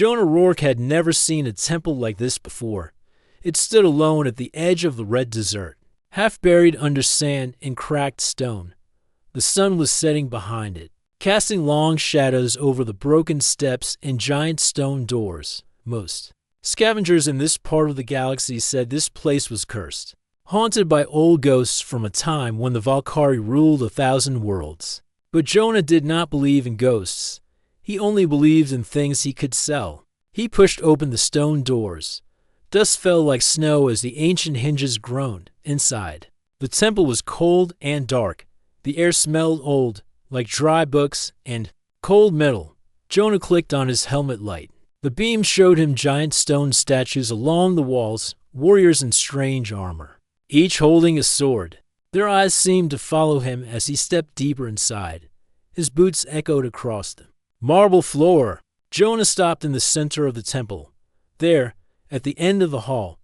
Jonah Rourke had never seen a temple like this before. It stood alone at the edge of the red desert, half buried under sand and cracked stone. The sun was setting behind it, casting long shadows over the broken steps and giant stone doors. Most scavengers in this part of the galaxy said this place was cursed, haunted by old ghosts from a time when the Valkyrie ruled 1,000 worlds. But Jonah did not believe in ghosts. He only believed in things he could sell. He pushed open the stone doors. Dust fell like snow as the ancient hinges groaned inside. The temple was cold and dark. The air smelled old, like dry books and cold metal. Jonah clicked on his helmet light. The beam showed him giant stone statues along the walls, warriors in strange armor, each holding a sword. Their eyes seemed to follow him as he stepped deeper inside. His boots echoed across the marble floor. Jonah stopped in the center of the temple. There, at the end of the hall,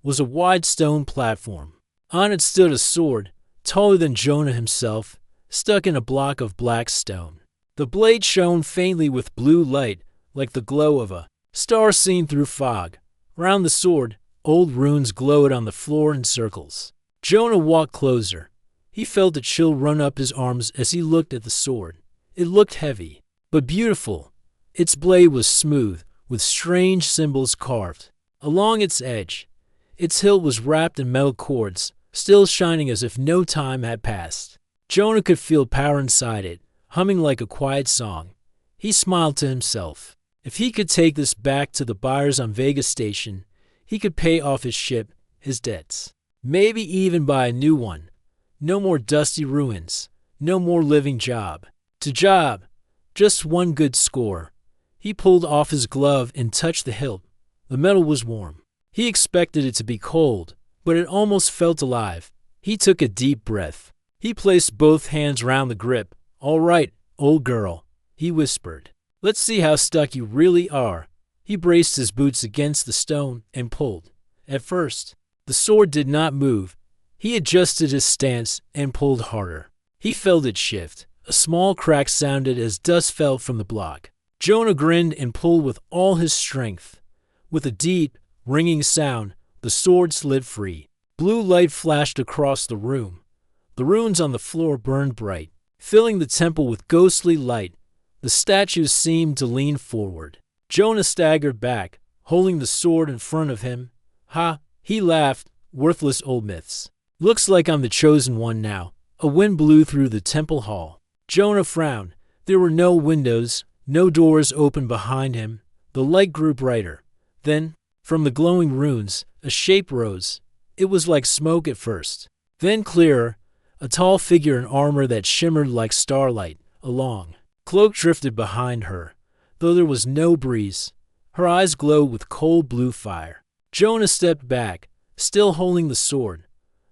was a wide stone platform. On it stood a sword, taller than Jonah himself, stuck in a block of black stone. The blade shone faintly with blue light, like the glow of a star seen through fog. Round the sword, old runes glowed on the floor in circles. Jonah walked closer. He felt a chill run up his arms as he looked at the sword. It looked heavy, but beautiful. Its blade was smooth, with strange symbols carved along its edge. Its hilt was wrapped in metal cords, still shining as if no time had passed. Jonah could feel power inside it, humming like a quiet song. He smiled to himself. If he could take this back to the buyers on Vega Station, he could pay off his ship, his debts. Maybe even buy a new one. No more dusty ruins. No more living job. To job. Just one good score. He pulled off his glove and touched the hilt. The metal was warm. He expected it to be cold, but it almost felt alive. He took a deep breath. He placed both hands round the grip. "All right, old girl," he whispered. "Let's see how stuck you really are." He braced his boots against the stone and pulled. At first, the sword did not move. He adjusted his stance and pulled harder. He felt it shift. A small crack sounded as dust fell from the block. Jonah grinned and pulled with all his strength. With a deep, ringing sound, the sword slid free. Blue light flashed across the room. The runes on the floor burned bright, filling the temple with ghostly light. The statues seemed to lean forward. Jonah staggered back, holding the sword in front of him. "Ha," he laughed, "worthless old myths. Looks like I'm the chosen one now." A wind blew through the temple hall. Jonah frowned. There were no windows, no doors open behind him. The light grew brighter. Then, from the glowing runes, a shape rose. It was like smoke at first, then clearer, a tall figure in armor that shimmered like starlight. A long cloak drifted behind her, though there was no breeze. Her eyes glowed with cold blue fire. Jonah stepped back, still holding the sword.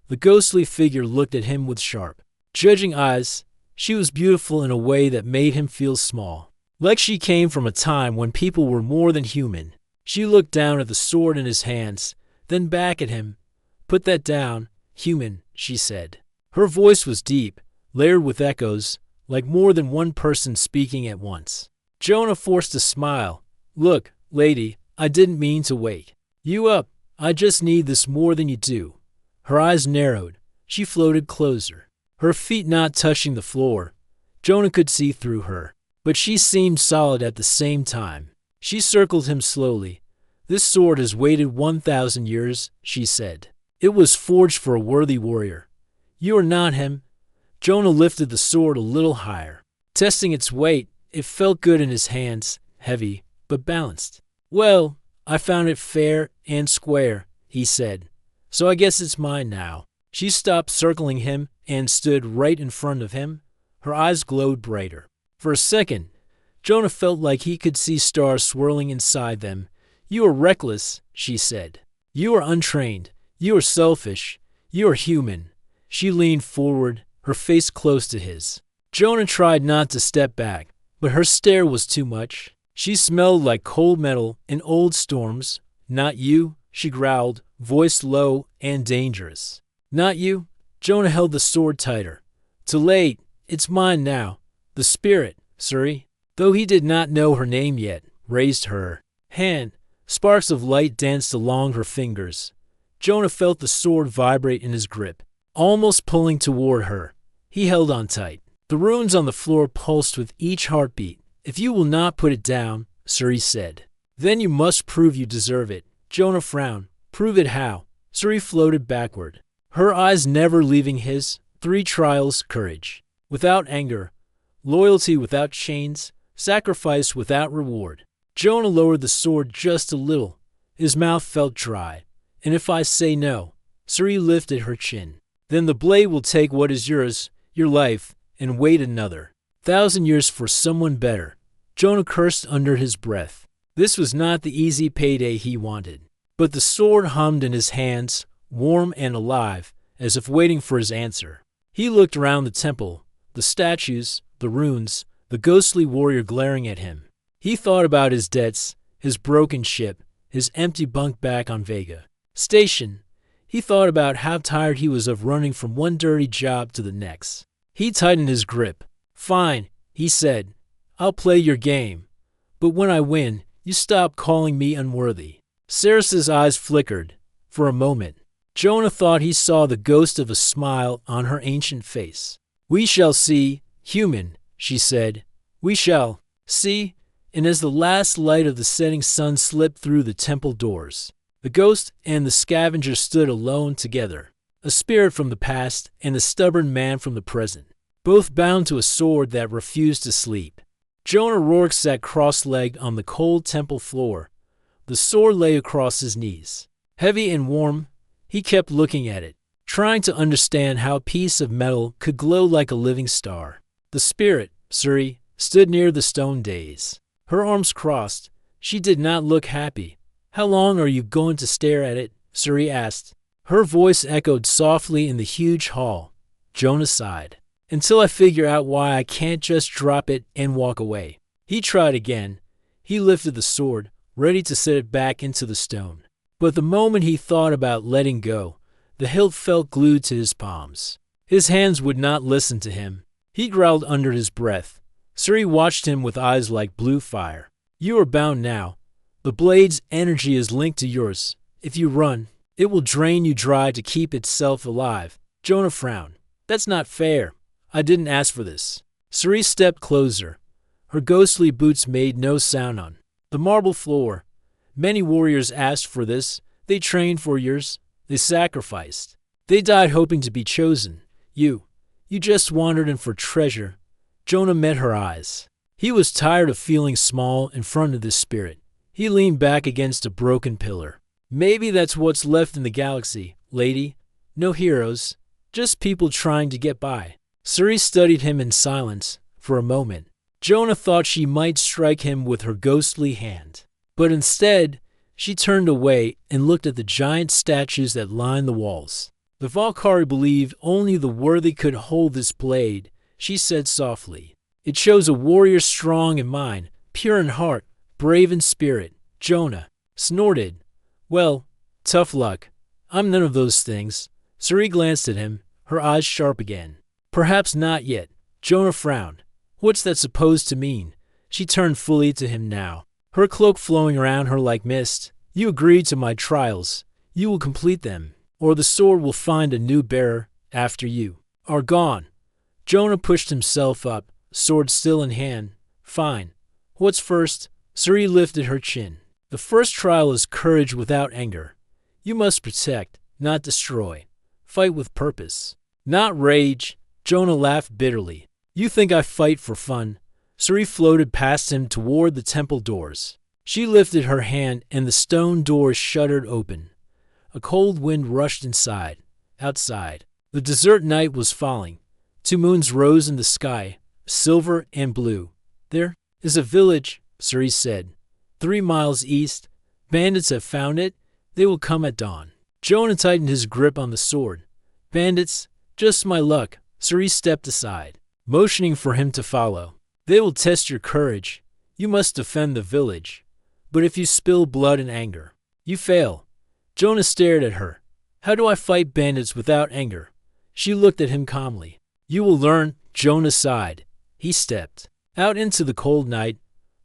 The ghostly figure looked at him with sharp, judging eyes. She was beautiful in a way that made him feel small, like she came from a time when people were more than human. She looked down at the sword in his hands, then back at him. "Put that down, human," she said. Her voice was deep, layered with echoes, like more than one person speaking at once. Jonah forced a smile. "Look, lady, I didn't mean to wake you up. I just need this more than you do." Her eyes narrowed. She floated closer, her feet not touching the floor. Jonah could see through her, but she seemed solid at the same time. She circled him slowly. "This sword has waited 1,000 years, she said. "It was forged for a worthy warrior. You are not him." Jonah lifted the sword a little higher. Testing its weight, it felt good in his hands, heavy, but balanced. "Well, I found it fair and square," he said. "So I guess it's mine now." She stopped circling him and stood right in front of him. Her eyes glowed brighter. For a second, Jonah felt like he could see stars swirling inside them. "You are reckless," she said. "You are untrained. You are selfish. You are human." She leaned forward, her face close to his. Jonah tried not to step back, but her stare was too much. She smelled like cold metal in old storms. "Not you," she growled, voice low and dangerous. "Not you." Jonah held the sword tighter. "Too late. It's mine now. The spirit, Suri," though he did not know her name yet, raised her hand. Sparks of light danced along her fingers. Jonah felt the sword vibrate in his grip, almost pulling toward her. He held on tight. The runes on the floor pulsed with each heartbeat. "If you will not put it down," Suri said, "then you must prove you deserve it." Jonah frowned. "Prove it how?" Suri floated backward, her eyes never leaving his. 3 trials: courage without anger, loyalty without chains, sacrifice without reward. Jonah lowered the sword just a little. His mouth felt dry. "And if I say no?" Suri lifted her chin. "Then the blade will take what is yours, your life, and wait another 1,000 years for someone better." Jonah cursed under his breath. This was not the easy payday he wanted. But the sword hummed in his hands, warm and alive, as if waiting for his answer. He looked around the temple, the statues, the runes, the ghostly warrior glaring at him. He thought about his debts, his broken ship, his empty bunk back on Vega Station. He thought about how tired he was of running from one dirty job to the next. He tightened his grip. "Fine," he said. "I'll play your game. But when I win, you stop calling me unworthy." Saris's eyes flickered. For a moment, Jonah thought he saw the ghost of a smile on her ancient face. "We shall see, human," she said. "We shall see." And as the last light of the setting sun slipped through the temple doors, the ghost and the scavenger stood alone together. A spirit from the past and a stubborn man from the present, both bound to a sword that refused to sleep. Jonah Rourke sat cross-legged on the cold temple floor. The sword lay across his knees. Heavy and warm, he kept looking at it, trying to understand how a piece of metal could glow like a living star. The spirit, Suri, stood near the stone dais. Her arms crossed. She did not look happy. "How long are you going to stare at it?" Suri asked. Her voice echoed softly in the huge hall. Jonah sighed. "Until I figure out why I can't just drop it and walk away." He tried again. He lifted the sword, ready to set it back into the stone. But the moment he thought about letting go, the hilt felt glued to his palms. His hands would not listen to him. He growled under his breath. Suri watched him with eyes like blue fire. "You are bound now. The blade's energy is linked to yours. If you run, it will drain you dry to keep itself alive." Jonah frowned. "That's not fair. I didn't ask for this." Suri stepped closer. Her ghostly boots made no sound on the marble floor. "Many warriors asked for this. They trained for years. They sacrificed. They died hoping to be chosen. You just wandered in for treasure." Jonah met her eyes. He was tired of feeling small in front of this spirit. He leaned back against a broken pillar. "Maybe that's what's left in the galaxy, lady. No heroes, just people trying to get by." Suri studied him in silence for a moment. Jonah thought she might strike him with her ghostly hand. But instead, she turned away and looked at the giant statues that lined the walls. "The Valkyrie believed only the worthy could hold this blade," she said softly. "It shows a warrior strong in mind, pure in heart, brave in spirit." Jonah snorted. "Well, tough luck. I'm none of those things." Suri glanced at him, her eyes sharp again. "Perhaps not yet." Jonah frowned. "What's that supposed to mean?" She turned fully to him now, her cloak flowing around her like mist. "You agreed to my trials. You will complete them, or the sword will find a new bearer after you are gone." Jonah pushed himself up, sword still in hand. "Fine. What's first?" Suri lifted her chin. "The first trial is courage without anger. You must protect, not destroy. Fight with purpose, not rage." Jonah laughed bitterly. "You think I fight for fun?" Suri floated past him toward the temple doors. She lifted her hand and the stone doors shuddered open. A cold wind rushed inside. Outside, the desert night was falling. 2 moons rose in the sky, silver and blue. "There is a village," Suri said. 3 miles east. Bandits have found it. They will come at dawn." Jonah tightened his grip on the sword. "Bandits? Just my luck." Suri stepped aside, motioning for him to follow. "They will test your courage. You must defend the village. But if you spill blood in anger, you fail." Jonah stared at her. "How do I fight bandits without anger?" She looked at him calmly. "You will learn." Jonah sighed. He stepped out into the cold night.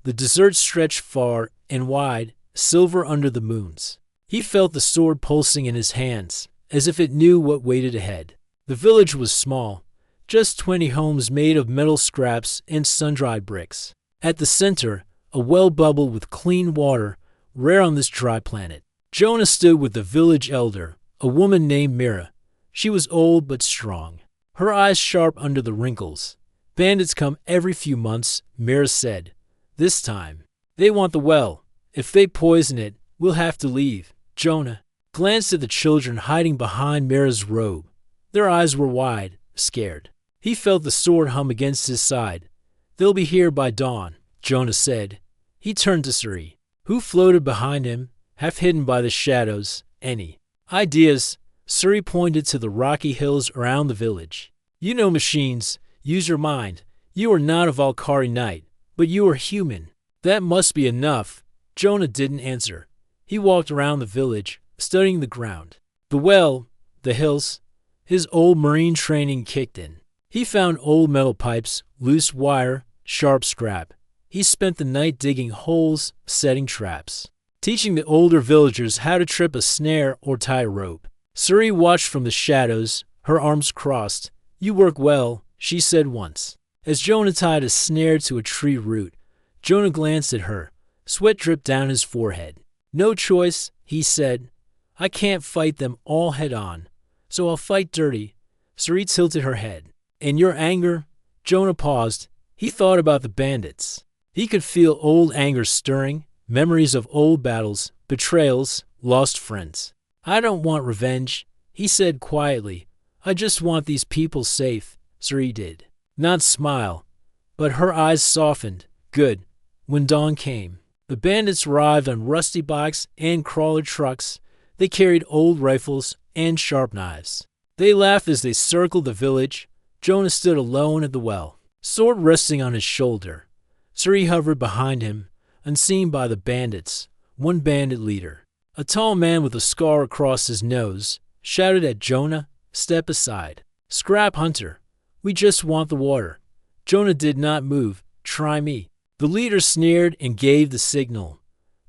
The desert stretched far and wide, silver under the moons. He felt the sword pulsing in his hands, as if it knew what waited ahead. The village was small, just 20 homes made of metal scraps and sun-dried bricks. At the center, a well bubbled with clean water, rare on this dry planet. Jonah stood with the village elder, a woman named Mira. She was old but strong, her eyes sharp under the wrinkles. Bandits come every few months, Mira said. This time, they want the well. If they poison it, we'll have to leave. Jonah glanced at the children hiding behind Mira's robe. Their eyes were wide, scared. He felt the sword hum against his side. They'll be here by dawn, Jonah said. He turned to Suri, who floated behind him, half hidden by the shadows. Any ideas? Suri pointed to the rocky hills around the village. You know machines. Use your mind. You are not a Valkyrie knight, but you are human. That must be enough. Jonah didn't answer. He walked around the village, studying the ground. The well, the hills. His old marine training kicked in. He found old metal pipes, loose wire, sharp scrap. He spent the night digging holes, setting traps, teaching the older villagers how to trip a snare or tie a rope. Suri watched from the shadows, her arms crossed. You work well, she said once. As Jonah tied a snare to a tree root, Jonah glanced at her. Sweat dripped down his forehead. No choice, he said. I can't fight them all head on, so I'll fight dirty. Suri tilted her head. In your anger? Jonah paused. He thought about the bandits. He could feel old anger stirring, memories of old battles, betrayals, lost friends. I don't want revenge, he said quietly. I just want these people safe. Suri did not smile, but her eyes softened. Good. When dawn came, the bandits arrived on rusty bikes and crawler trucks. They carried old rifles and sharp knives. They laughed as they circled the village. Jonah stood alone at the well, sword resting on his shoulder. Suri hovered behind him, unseen by the bandits. One bandit leader, a tall man with a scar across his nose, shouted at Jonah, "Step aside. Scrap hunter. We just want the water." Jonah did not move. Try me. The leader sneered and gave the signal.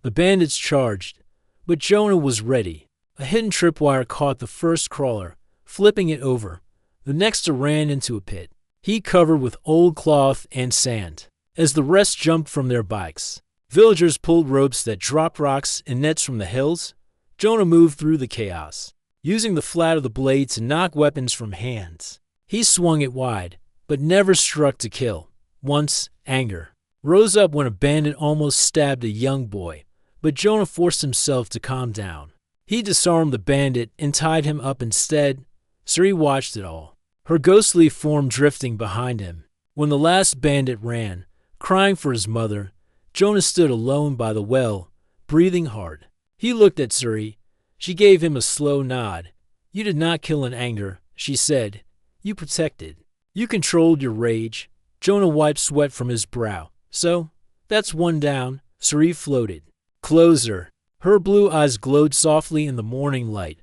The bandits charged, but Jonah was ready. A hidden tripwire caught the first crawler, flipping it over. The next ran into a pit, he covered with old cloth and sand. As the rest jumped from their bikes, villagers pulled ropes that dropped rocks and nets from the hills. Jonah moved through the chaos, using the flat of the blade to knock weapons from hands. He swung it wide, but never struck to kill. Once, anger rose up when a bandit almost stabbed a young boy, but Jonah forced himself to calm down. He disarmed the bandit and tied him up instead. Suri watched it all, her ghostly form drifting behind him. When the last bandit ran, crying for his mother, Jonah stood alone by the well, breathing hard. He looked at Suri. She gave him a slow nod. You did not kill in anger, she said. You protected. You controlled your rage. Jonah wiped sweat from his brow. So, that's one down. Suri floated closer. Her blue eyes glowed softly in the morning light.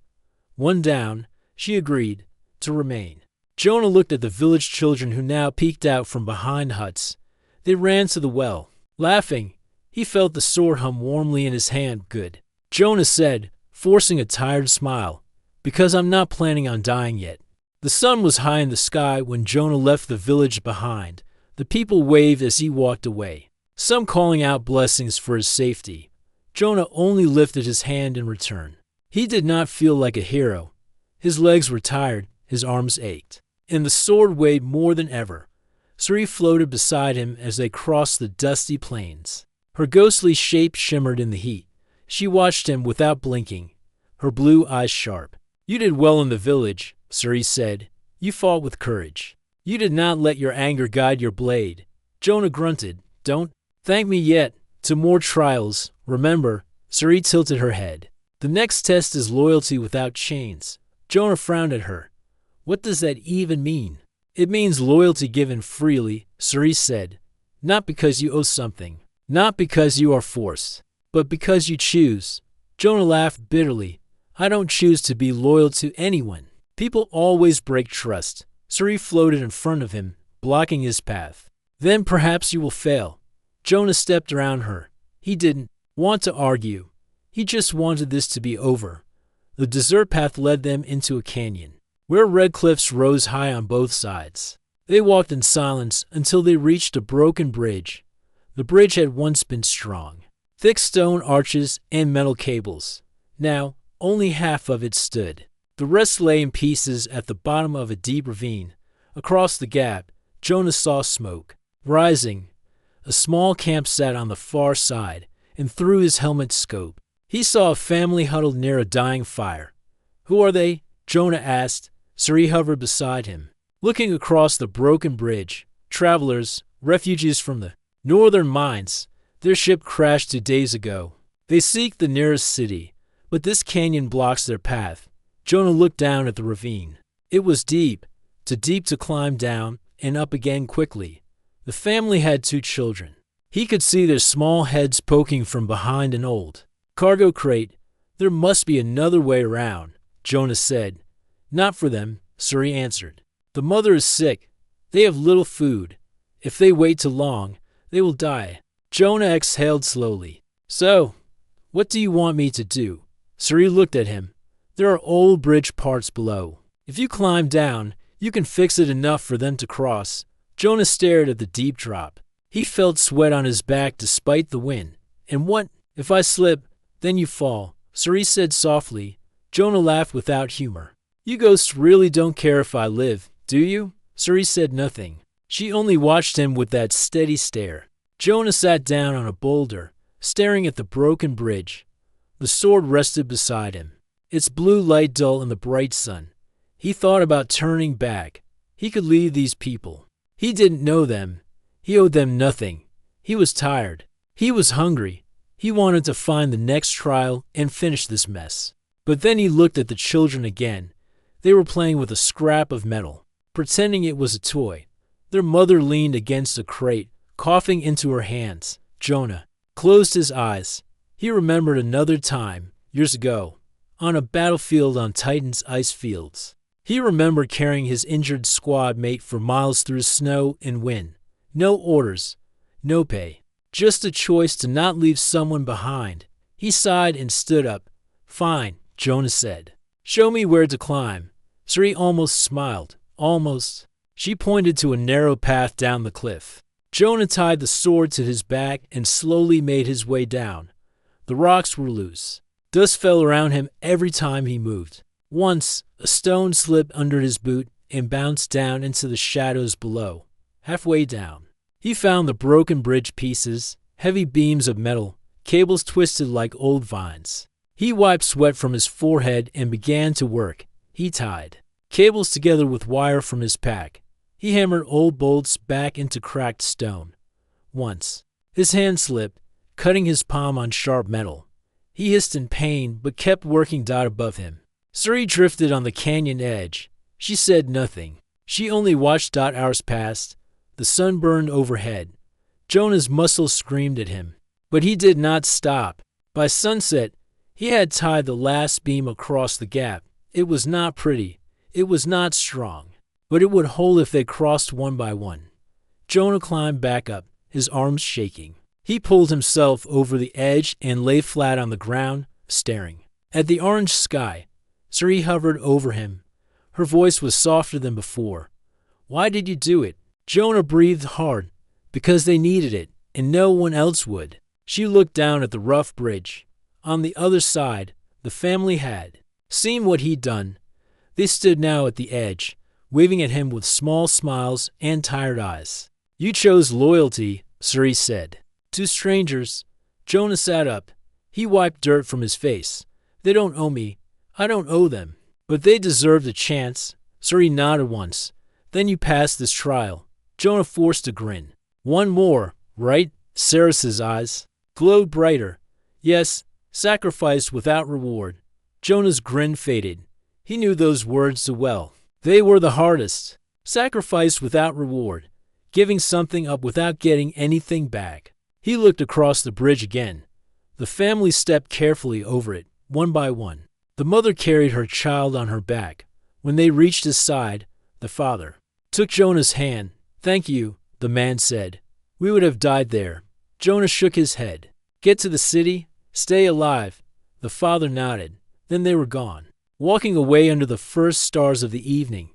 One down, she agreed, to remain. Jonah looked at the village children who now peeked out from behind huts. They ran to the well, laughing. He felt the sword hum warmly in his hand. Good, Jonah said, forcing a tired smile, because I'm not planning on dying yet. The sun was high in the sky when Jonah left the village behind. The people waved as he walked away, some calling out blessings for his safety. Jonah only lifted his hand in return. He did not feel like a hero. His legs were tired, his arms ached, and the sword weighed more than ever. Suri floated beside him as they crossed the dusty plains. Her ghostly shape shimmered in the heat. She watched him without blinking, her blue eyes sharp. You did well in the village, Suri said. You fought with courage. You did not let your anger guide your blade. Jonah grunted. Don't thank me yet. To more trials. Remember, Suri tilted her head. The next test is loyalty without chains. Jonah frowned at her. What does that even mean? It means loyalty given freely, Suri said. Not because you owe something. Not because you are forced. But because you choose. Jonah laughed bitterly. I don't choose to be loyal to anyone. People always break trust. Suri floated in front of him, blocking his path. Then perhaps you will fail. Jonah stepped around her. He didn't want to argue. He just wanted this to be over. The desert path led them into a canyon, where red cliffs rose high on both sides. They walked in silence until they reached a broken bridge. The bridge had once been strong. Thick stone arches and metal cables. Now, only half of it stood. The rest lay in pieces at the bottom of a deep ravine. Across the gap, Jonah saw smoke rising. A small camp sat on the far side, and through his helmet scope, he saw a family huddled near a dying fire. "Who are they?" Jonah asked. Suri hovered beside him, looking across the broken bridge. "Travelers, refugees from the northern mines. Their ship crashed 2 days ago. They seek the nearest city, but this canyon blocks their path." Jonah looked down at the ravine. It was deep, too deep to climb down and up again quickly. The family had 2 children. He could see their small heads poking from behind an old cargo crate. "There must be another way around," Jonah said. "Not for them," Suri answered. "The mother is sick. They have little food. If they wait too long, they will die." Jonah exhaled slowly. "So, what do you want me to do?" Suri looked at him. "There are old bridge parts below. If you climb down, you can fix it enough for them to cross." Jonah stared at the deep drop. He felt sweat on his back despite the wind. "And what if I slip? Then you fall," Suri said softly. Jonah laughed without humor. "You ghosts really don't care if I live, do you?" Suri said nothing. She only watched him with that steady stare. Jonah sat down on a boulder, staring at the broken bridge. The sword rested beside him, its blue light dull in the bright sun. He thought about turning back. He could leave these people. He didn't know them. He owed them nothing. He was tired. He was hungry. He wanted to find the next trial and finish this mess. But then he looked at the children again. They were playing with a scrap of metal, pretending it was a toy. Their mother leaned against a crate, coughing into her hands. Jonah closed his eyes. He remembered another time, years ago, on a battlefield on Titan's ice fields. He remembered carrying his injured squad mate for miles through snow and wind. No orders, no pay, just a choice to not leave someone behind. He sighed and stood up. "Fine," Jonah said. "Show me where to climb." Suri almost smiled. "Almost." She pointed to a narrow path down the cliff. Jonah tied the sword to his back and slowly made his way down. The rocks were loose. Dust fell around him every time he moved. Once, a stone slipped under his boot and bounced down into the shadows below. Halfway down, he found the broken bridge pieces, heavy beams of metal, cables twisted like old vines. He wiped sweat from his forehead and began to work. He tied cables together with wire from his pack. He hammered old bolts back into cracked stone. Once, his hand slipped, cutting his palm on sharp metal. He hissed in pain but kept working. Above him, Suri drifted on the canyon edge. She said nothing. She only watched. Hours passed. The sun burned overhead. Jonah's muscles screamed at him, but he did not stop. By sunset, he had tied the last beam across the gap. It was not pretty. It was not strong, but it would hold if they crossed one by one. Jonah climbed back up, his arms shaking. He pulled himself over the edge and lay flat on the ground, staring at the orange sky. Suri hovered over him. Her voice was softer than before. "Why did you do it?" Jonah breathed hard. "Because they needed it, and no one else would." She looked down at the rough bridge. On the other side, the family had seen what he'd done. They stood now at the edge, waving at him with small smiles and tired eyes. "You chose loyalty," Suri said. "To strangers." Jonah sat up. He wiped dirt from his face. "They don't owe me. I don't owe them. But they deserved a chance." Suri nodded once. "Then you passed this trial." Jonah forced a grin. "One more, right?" Saris's eyes glowed brighter. "Yes, sacrifice without reward." Jonah's grin faded. He knew those words too well. They were the hardest. Sacrifice without reward. Giving something up without getting anything back. He looked across the bridge again. The family stepped carefully over it, one by one. The mother carried her child on her back. When they reached his side, the father took Jonah's hand. "Thank you," the man said. "We would have died there." Jonah shook his head. "Get to the city, stay alive. The father nodded. Then they were gone. Walking away under the first stars of the evening,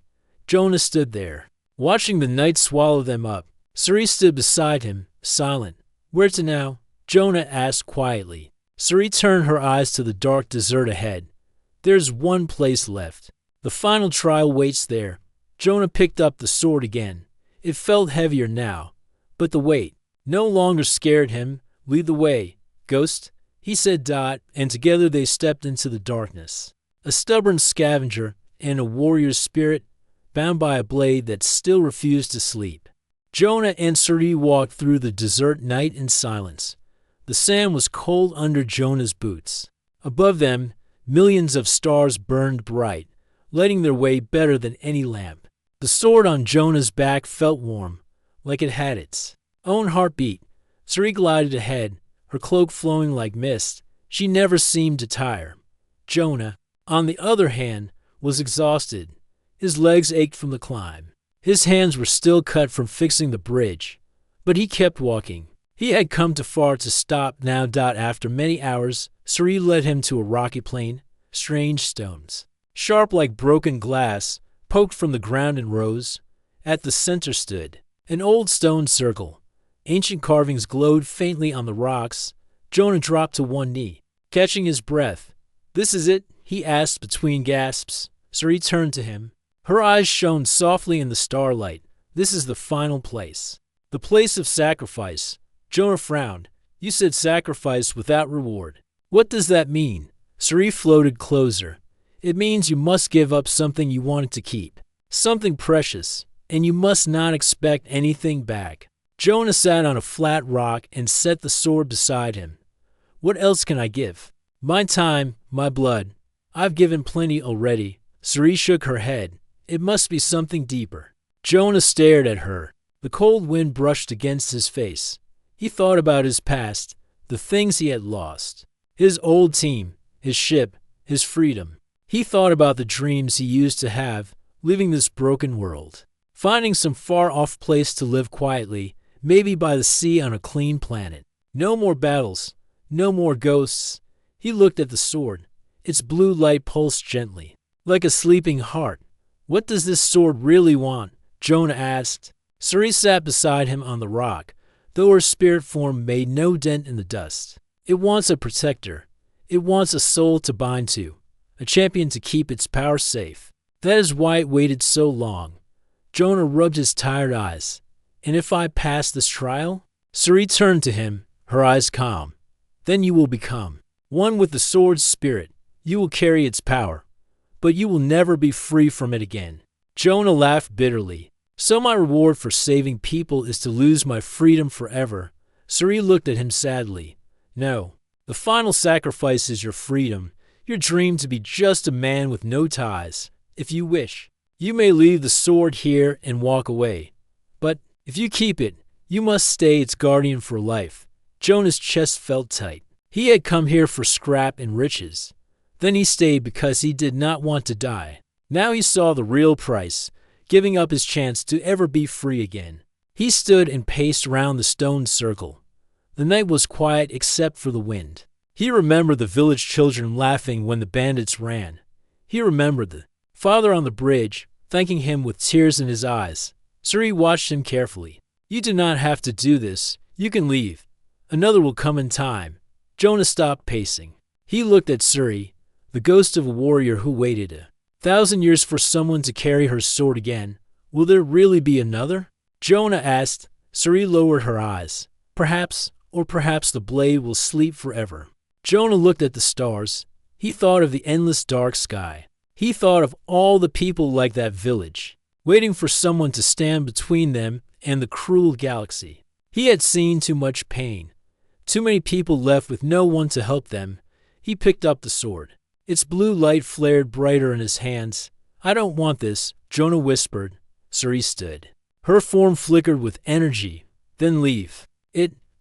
Jonah stood there, watching the night swallow them up. Suri stood beside him, silent. Where to now? Jonah asked quietly. Suri turned her eyes to the dark desert ahead. There's one place left. The final trial waits there. Jonah picked up the sword again. It felt heavier now, but the weight no longer scared him. Lead the way, Ghost, he said. And together they stepped into the darkness. A stubborn scavenger and a warrior's spirit, bound by a blade that still refused to sleep. Jonah and Suri walked through the desert night in silence. The sand was cold under Jonah's boots. Above them, millions of stars burned bright, lighting their way better than any lamp. The sword on Jonah's back felt warm, like it had its own heartbeat. Suri glided ahead, her cloak flowing like mist. She never seemed to tire. Jonah, on the other hand, was exhausted. His legs ached from the climb. His hands were still cut from fixing the bridge, but he kept walking. He had come too far to stop now. After many hours, Suri led him to a rocky plain. Strange stones, sharp like broken glass, poked from the ground in rows. At the center stood an old stone circle. Ancient carvings glowed faintly on the rocks. Jonah dropped to one knee, catching his breath. This is it? He asked between gasps. Suri turned to him. Her eyes shone softly in the starlight. This is the final place. The place of sacrifice. Jonah frowned. You said sacrifice without reward. What does that mean? Suri floated closer. It means you must give up something you wanted to keep. Something precious. And you must not expect anything back. Jonah sat on a flat rock and set the sword beside him. What else can I give? My time, my blood. I've given plenty already. Suri shook her head. It must be something deeper. Jonah stared at her. The cold wind brushed against his face. He thought about his past, the things he had lost. His old team, his ship, his freedom. He thought about the dreams he used to have, leaving this broken world. Finding some far-off place to live quietly, maybe by the sea on a clean planet. No more battles, no more ghosts. He looked at the sword. Its blue light pulsed gently, like a sleeping heart. What does this sword really want? Jonah asked. Suri sat beside him on the rock, though her spirit form made no dent in the dust. It wants a protector. It wants a soul to bind to, a champion to keep its power safe. That is why it waited so long. Jonah rubbed his tired eyes. And if I pass this trial? Suri turned to him, her eyes calm. Then you will become one with the sword's spirit. You will carry its power, but you will never be free from it again. Jonah laughed bitterly. So my reward for saving people is to lose my freedom forever. Suri looked at him sadly. No, the final sacrifice is your freedom, your dream to be just a man with no ties. If you wish, you may leave the sword here and walk away. But if you keep it, you must stay its guardian for life. Jonah's chest felt tight. He had come here for scrap and riches. Then he stayed because he did not want to die. Now he saw the real price, giving up his chance to ever be free again. He stood and paced round the stone circle. The night was quiet except for the wind. He remembered the village children laughing when the bandits ran. He remembered the father on the bridge, thanking him with tears in his eyes. Suri watched him carefully. You do not have to do this. You can leave. Another will come in time. Jonah stopped pacing. He looked at Suri, the ghost of a warrior who waited 1,000 years for someone to carry her sword again. Will there really be another? Jonah asked. Suri lowered her eyes. Perhaps, or perhaps the blade will sleep forever. Jonah looked at the stars. He thought of the endless dark sky. He thought of all the people like that village, waiting for someone to stand between them and the cruel galaxy. He had seen too much pain. Too many people left with no one to help them. He picked up the sword. Its blue light flared brighter in his hands. I don't want this, Jonah whispered. Suri stood. Her form flickered with energy. Then leave.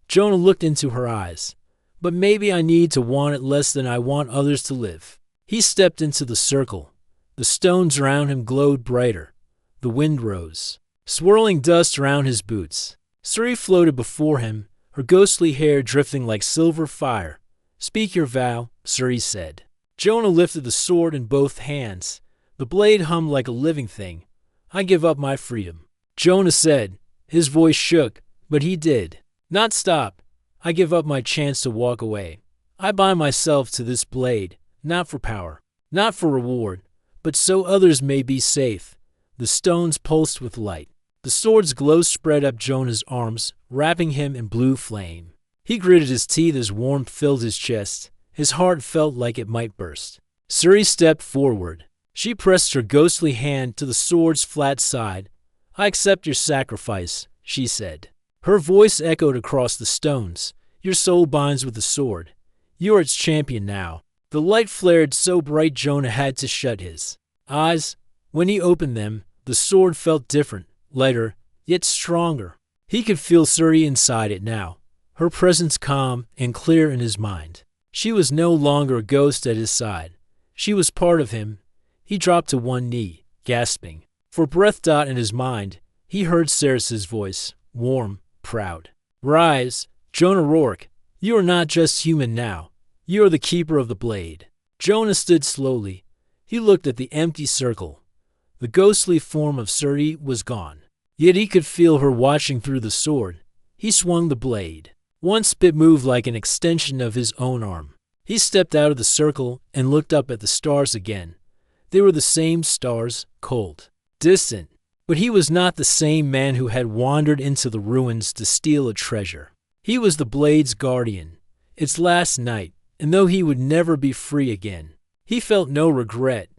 Jonah looked into her eyes. But maybe I need to want it less than I want others to live. He stepped into the circle. The stones around him glowed brighter. The wind rose, swirling dust around his boots. Suri floated before him, her ghostly hair drifting like silver fire. Speak your vow, Suri said. Jonah lifted the sword in both hands. The blade hummed like a living thing. I give up my freedom. Jonah said. His voice shook, but he did not stop. I give up my chance to walk away. I bind myself to this blade, not for power, not for reward, but so others may be safe. The stones pulsed with light. The sword's glow spread up Jonah's arms, wrapping him in blue flame. He gritted his teeth as warmth filled his chest. His heart felt like it might burst. Suri stepped forward. She pressed her ghostly hand to the sword's flat side. I accept your sacrifice, she said. Her voice echoed across the stones. Your soul binds with the sword. You are its champion now. The light flared so bright Jonah had to shut his eyes. When he opened them, the sword felt different, lighter, yet stronger. He could feel Suri inside it now, her presence calm and clear in his mind. She was no longer a ghost at his side. She was part of him. He dropped to one knee, gasping for breath. In his mind, he heard Ceres's voice, warm, proud. Rise, Jonah Rourke. You are not just human now. You are the keeper of the blade. Jonah stood slowly. He looked at the empty circle. The ghostly form of Suri was gone. Yet he could feel her watching through the sword. He swung the blade. Once it moved like an extension of his own arm. He stepped out of the circle and looked up at the stars again. They were the same stars, cold, distant. But he was not the same man who had wandered into the ruins to steal a treasure. He was the blade's guardian, its last knight, and though he would never be free again, he felt no regret.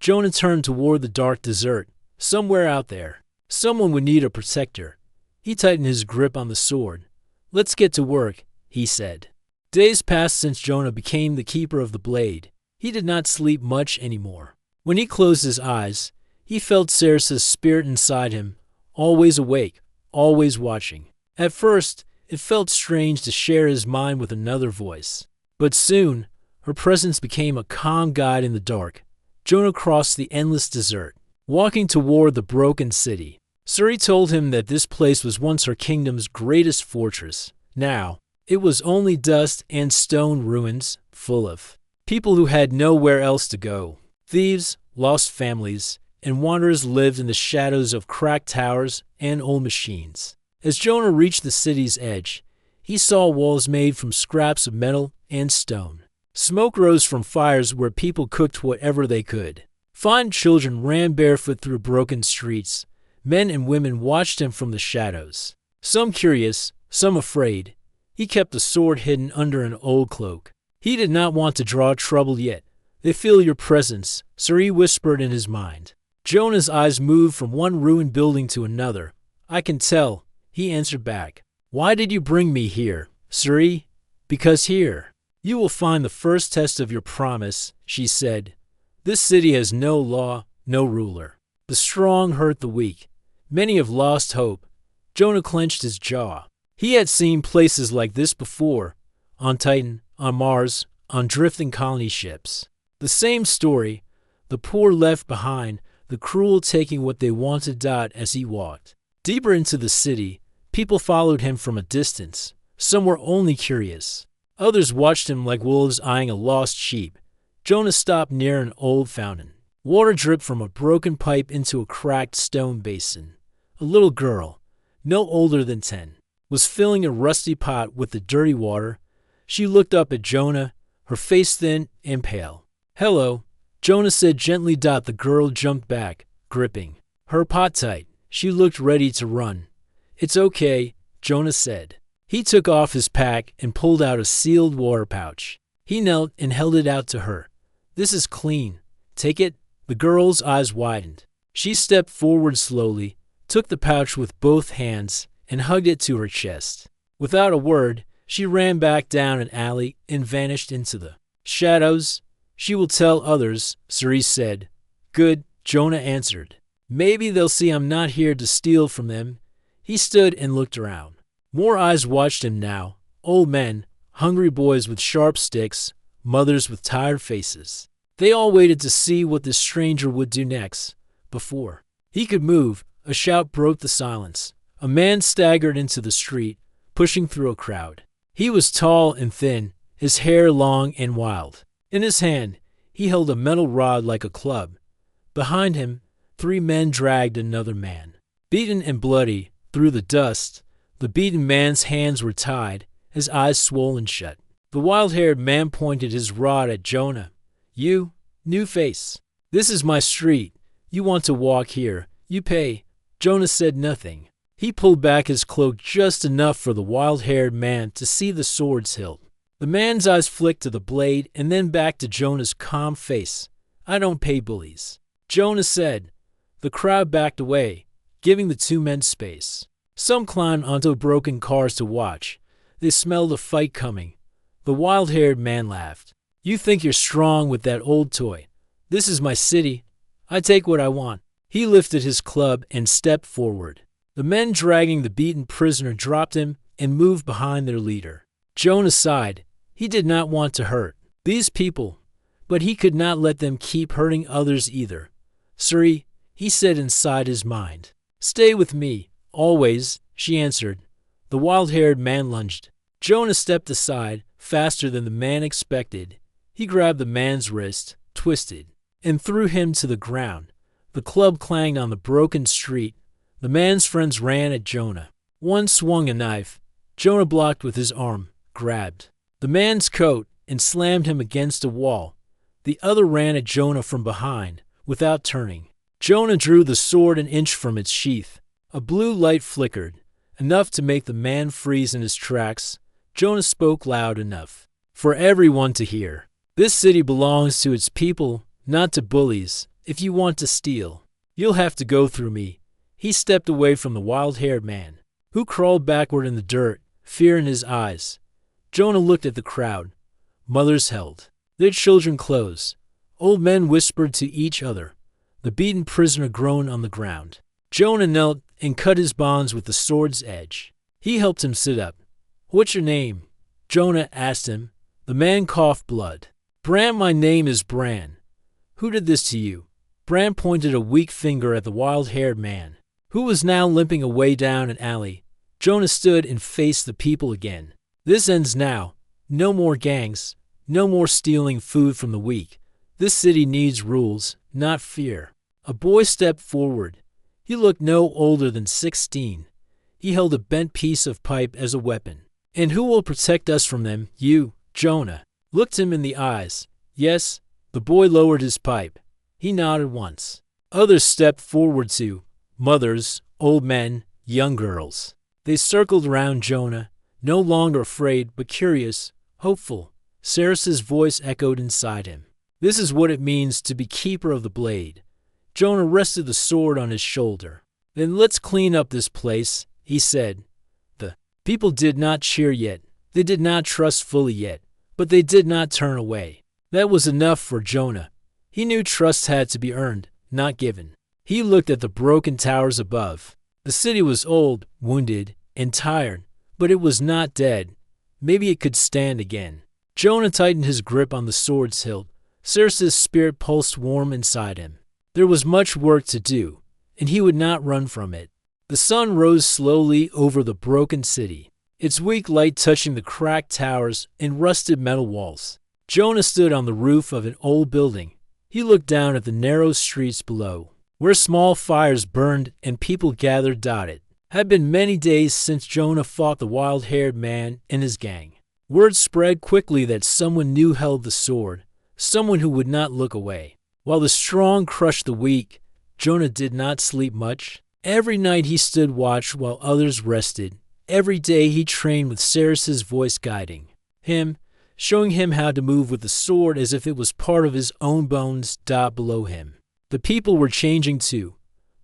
Jonah turned toward the dark desert. Somewhere out there, someone would need a protector. He tightened his grip on the sword. Let's get to work, he said. Days passed since Jonah became the keeper of the blade. He did not sleep much anymore. When he closed his eyes, he felt Ceres's spirit inside him, always awake, always watching. At first, it felt strange to share his mind with another voice. But soon, her presence became a calm guide in the dark. Jonah crossed the endless desert, walking toward the broken city. Suri told him that this place was once her kingdom's greatest fortress. Now, it was only dust and stone ruins, full of people who had nowhere else to go. Thieves, lost families, and wanderers lived in the shadows of cracked towers and old machines. As Jonah reached the city's edge, he saw walls made from scraps of metal and stone. Smoke rose from fires where people cooked whatever they could. Fine children ran barefoot through broken streets. Men and women watched him from the shadows. Some curious, some afraid. He kept the sword hidden under an old cloak. He did not want to draw trouble yet. They feel your presence, Suri whispered in his mind. Jonah's eyes moved from one ruined building to another. I can tell, he answered back. Why did you bring me here, Suri? Because here, you will find the first test of your promise, she said. This city has no law, no ruler. The strong hurt the weak. Many have lost hope. Jonah clenched his jaw. He had seen places like this before, on Titan, on Mars, on drifting colony ships. The same story, the poor left behind, the cruel taking what they wanted. As he walked deeper into the city, people followed him from a distance. Some were only curious. Others watched him like wolves eyeing a lost sheep. Jonah stopped near an old fountain. Water dripped from a broken pipe into a cracked stone basin. A little girl, no older than 10, was filling a rusty pot with the dirty water. She looked up at Jonah, her face thin and pale. Hello, Jonah said gently. The girl jumped back, gripping her pot tight. She looked ready to run. It's okay, Jonah said. He took off his pack and pulled out a sealed water pouch. He knelt and held it out to her. This is clean. Take it. The girl's eyes widened. She stepped forward slowly, took the pouch with both hands, and hugged it to her chest. Without a word, she ran back down an alley and vanished into the shadows. She will tell others, Suri said. Good, Jonah answered. Maybe they'll see I'm not here to steal from them. He stood and looked around. More eyes watched him now. Old men, hungry boys with sharp sticks, mothers with tired faces. They all waited to see what this stranger would do next. Before he could move, a shout broke the silence. A man staggered into the street, pushing through a crowd. He was tall and thin, his hair long and wild. In his hand, he held a metal rod like a club. Behind him, 3 men dragged another man. Beaten and bloody, through the dust, the beaten man's hands were tied, his eyes swollen shut. The wild-haired man pointed his rod at Jonah. "You, new face. This is my street. You want to walk here. You pay." Jonah said nothing. He pulled back his cloak just enough for the wild-haired man to see the sword's hilt. The man's eyes flicked to the blade and then back to Jonah's calm face. "I don't pay bullies," Jonah said. The crowd backed away, giving the 2 men space. Some climbed onto broken cars to watch. They smelled a fight coming. The wild-haired man laughed. "You think you're strong with that old toy. This is my city. I take what I want." He lifted his club and stepped forward. The men dragging the beaten prisoner dropped him and moved behind their leader. Jonah sighed. He did not want to hurt these people, but he could not let them keep hurting others either. "Suri," he said inside his mind. "Stay with me, always," she answered. The wild-haired man lunged. Jonah stepped aside, faster than the man expected. He grabbed the man's wrist, twisted, and threw him to the ground. The club clanged on the broken street. The man's friends ran at Jonah. One swung a knife. Jonah blocked with his arm, grabbed the man's coat, and slammed him against a wall. The other ran at Jonah from behind, without turning. Jonah drew the sword an inch from its sheath. A blue light flickered, enough to make the man freeze in his tracks. Jonah spoke loud enough for everyone to hear. "This city belongs to its people, not to bullies. If you want to steal, you'll have to go through me." He stepped away from the wild-haired man, who crawled backward in the dirt, fear in his eyes. Jonah looked at the crowd. Mothers held their children close. Old men whispered to each other. The beaten prisoner groaned on the ground. Jonah knelt and cut his bonds with the sword's edge. He helped him sit up. "What's your name?" Jonah asked him. The man coughed blood. "Bran, my name is Bran." "Who did this to you?" Bran pointed a weak finger at the wild-haired man, who was now limping away down an alley. Jonah stood and faced the people again. "This ends now. No more gangs. No more stealing food from the weak. This city needs rules, not fear." A boy stepped forward. He looked no older than 16. He held a bent piece of pipe as a weapon. "And who will protect us from them? You." Jonah looked him in the eyes. "Yes." The boy lowered his pipe. He nodded once. Others stepped forward too. Mothers, old men, young girls. They circled around Jonah, no longer afraid but curious, hopeful. Ceres's voice echoed inside him. "This is what it means to be keeper of the blade." Jonah rested the sword on his shoulder. "Then let's clean up this place," he said. The people did not cheer yet. They did not trust fully yet, but they did not turn away. That was enough for Jonah. He knew trust had to be earned, not given. He looked at the broken towers above. The city was old, wounded, and tired, but it was not dead. Maybe it could stand again. Jonah tightened his grip on the sword's hilt. Ceres's spirit pulsed warm inside him. There was much work to do, and he would not run from it. The sun rose slowly over the broken city, its weak light touching the cracked towers and rusted metal walls. Jonah stood on the roof of an old building. He looked down at the narrow streets below, where small fires burned and people gathered dotted. Had been many days since Jonah fought the wild-haired man and his gang. Word spread quickly that someone new held the sword, someone who would not look away. While the strong crushed the weak, Jonah did not sleep much. Every night he stood watch while others rested. Every day he trained with Ceres's voice guiding him, showing him how to move with the sword as if it was part of his own bones below him. The people were changing too.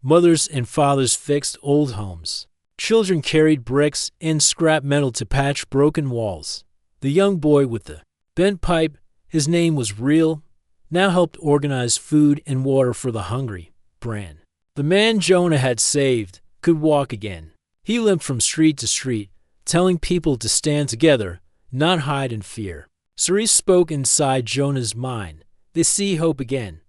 Mothers and fathers fixed old homes. Children carried bricks and scrap metal to patch broken walls. The young boy with the bent pipe, his name was Real, now helped organize food and water for the hungry. Bran, the man Jonah had saved, could walk again. He limped from street to street, telling people to stand together, not hide in fear. Ceres spoke inside Jonah's mind. "They see hope again."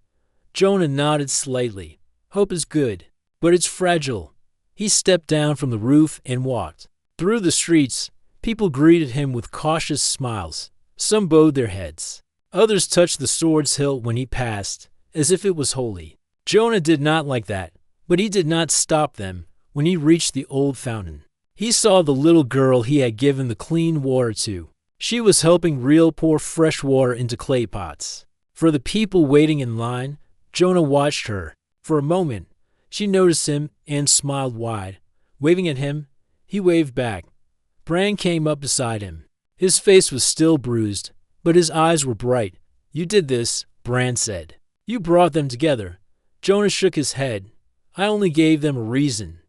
Jonah nodded slightly. "Hope is good, but it's fragile." He stepped down from the roof and walked through the streets. People greeted him with cautious smiles. Some bowed their heads. Others touched the sword's hilt when he passed, as if it was holy. Jonah did not like that, but he did not stop them when he reached the old fountain. He saw the little girl he had given the clean water to. She was helping Reel pour fresh water into clay pots. For the people waiting in line, Jonah watched her. For a moment, she noticed him and smiled wide. Waving at him, he waved back. Bran came up beside him. His face was still bruised, but his eyes were bright. "You did this," Bran said. "You brought them together." Jonah shook his head. "I only gave them a reason.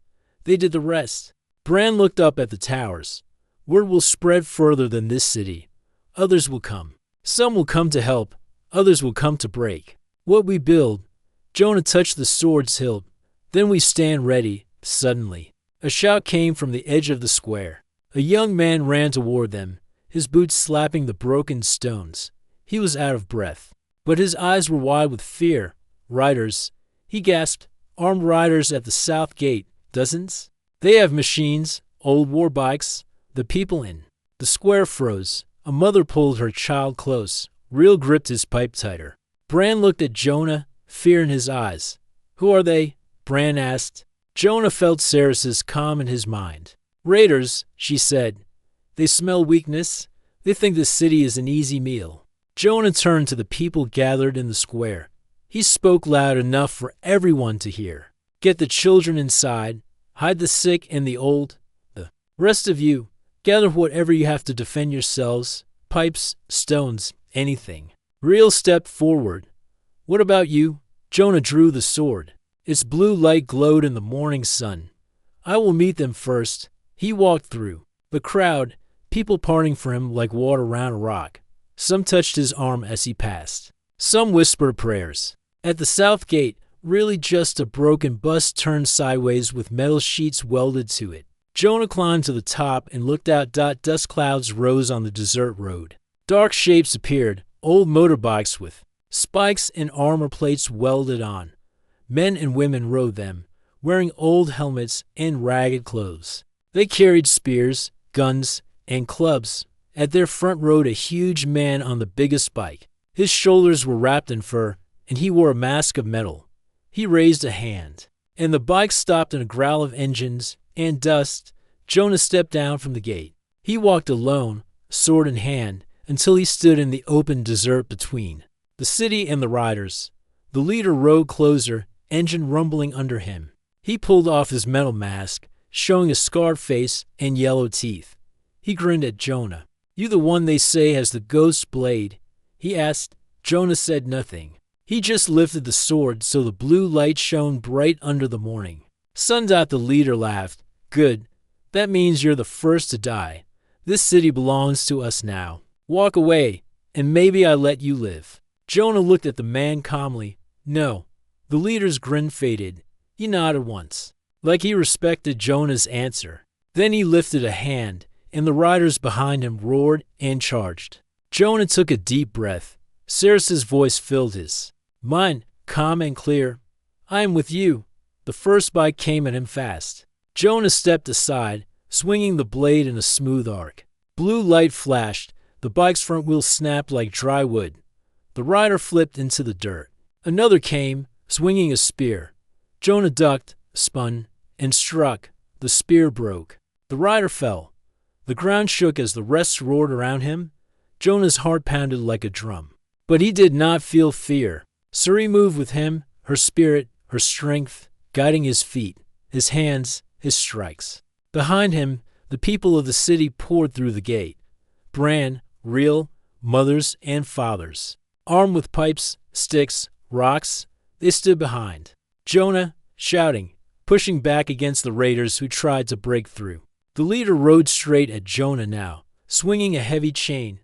They did the rest." Bran looked up at the towers. "Word will spread further than this city. Others will come. Some will come to help. Others will come to break. What we build." Jonah touched the sword's hilt. "Then we stand ready." Suddenly, a shout came from the edge of the square. A young man ran toward them, his boots slapping the broken stones. He was out of breath, but his eyes were wide with fear. "Riders," he gasped. "Armed riders at the south gate. Dozens. They have machines, old war bikes. The people in." The square froze. A mother pulled her child close. Reel gripped his pipe tighter. Bran looked at Jonah, fear in his eyes. "Who are they?" Bran asked. Jonah felt Cerys's calm in his mind. "Raiders," she said. "They smell weakness. They think the city is an easy meal." Jonah turned to the people gathered in the square. He spoke loud enough for everyone to hear. "Get the children inside. Hide the sick and the old. The rest of you, gather whatever you have to defend yourselves. Pipes, stones, anything." Reel stepped forward. "What about you?" Jonah drew the sword. Its blue light glowed in the morning sun. "I will meet them first." He walked through the crowd, people parting for him like water round a rock. Some touched his arm as he passed. Some whispered prayers. At the south gate, really just a broken bus turned sideways with metal sheets welded to it. Jonah climbed to the top and looked out. Dust clouds rose on the desert road. Dark shapes appeared, old motorbikes with spikes and armor plates welded on. Men and women rode them, wearing old helmets and ragged clothes. They carried spears, guns, and clubs. At their front rode a huge man on the biggest bike. His shoulders were wrapped in fur, and he wore a mask of metal. He raised a hand, and the bike stopped in a growl of engines and dust. Jonah stepped down from the gate. He walked alone, sword in hand, until he stood in the open desert between the city and the riders. The leader rode closer, engine rumbling under him. He pulled off his metal mask, showing a scarred face and yellow teeth. He grinned at Jonah. "You the one they say has the ghost blade?" he asked. Jonah said nothing. He just lifted the sword so the blue light shone bright under the morning sun. The leader laughed. "Good. That means you're the first to die. This city belongs to us now. Walk away, and maybe I let you live." Jonah looked at the man calmly. "No." The leader's grin faded. He nodded once, like he respected Jonah's answer. Then he lifted a hand, and the riders behind him roared and charged. Jonah took a deep breath. Cerys's voice filled his mind, calm and clear. "I am with you." The first bike came at him fast. Jonah stepped aside, swinging the blade in a smooth arc. Blue light flashed. The bike's front wheels snapped like dry wood. The rider flipped into the dirt. Another came, swinging a spear. Jonah ducked, spun, and struck. The spear broke. The rider fell. The ground shook as the rest roared around him. Jonah's heart pounded like a drum. But he did not feel fear. Suri moved with him, her spirit, her strength, guiding his feet, his hands, his strikes. Behind him, the people of the city poured through the gate. Bran, Reel, mothers and fathers. Armed with pipes, sticks, rocks, they stood behind Jonah, shouting, pushing back against the raiders who tried to break through. The leader rode straight at Jonah now, swinging a heavy chain.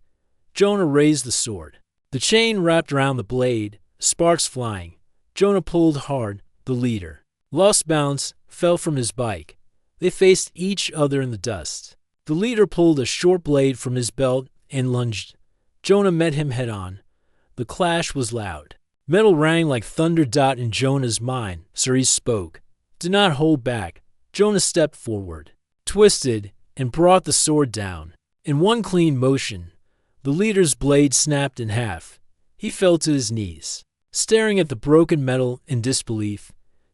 Jonah raised the sword. The chain wrapped around the blade, sparks flying. Jonah pulled hard. The leader lost balance, fell from his bike. They faced each other in the dust. The leader pulled a short blade from his belt and lunged. Jonah met him head on. The clash was loud. Metal rang like thunder. In Jonah's mind, Suri spoke. "Do not hold back." Jonah stepped forward, twisted, and brought the sword down. In one clean motion, the leader's blade snapped in half. He fell to his knees. Staring at the broken metal in disbelief,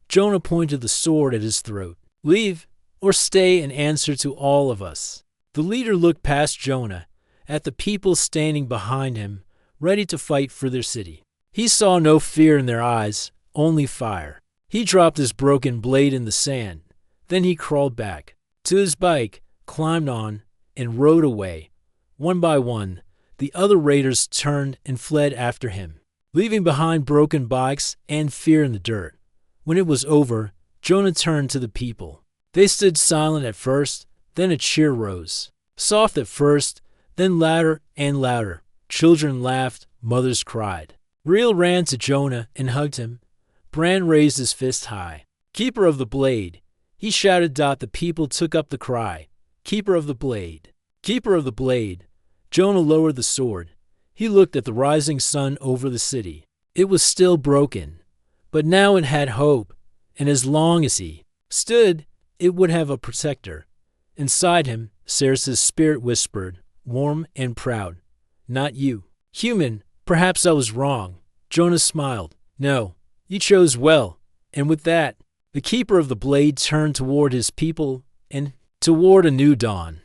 Jonah pointed the sword at his throat. "Leave, or stay and answer to all of us." The leader looked past Jonah, at the people standing behind him, ready to fight for their city. He saw no fear in their eyes, only fire. He dropped his broken blade in the sand. Then he crawled back to his bike, climbed on, and rode away. One by one, the other raiders turned and fled after him, leaving behind broken bikes and fear in the dirt. When it was over, Jonah turned to the people. They stood silent at first, then a cheer rose. Soft at first, then louder and louder. Children laughed, mothers cried. Reel ran to Jonah and hugged him. Bran raised his fist high. "Keeper of the blade," he shouted. The people took up the cry. "Keeper of the blade! Keeper of the blade!" Jonah lowered the sword. He looked at the rising sun over the city. It was still broken, but now it had hope, and as long as he stood, it would have a protector. Inside him, Ceres' spirit whispered, warm and proud, "Not you. Human, perhaps I was wrong." Jonah smiled. "No, you chose well." And with that, the keeper of the blade turned toward his people and toward a new dawn.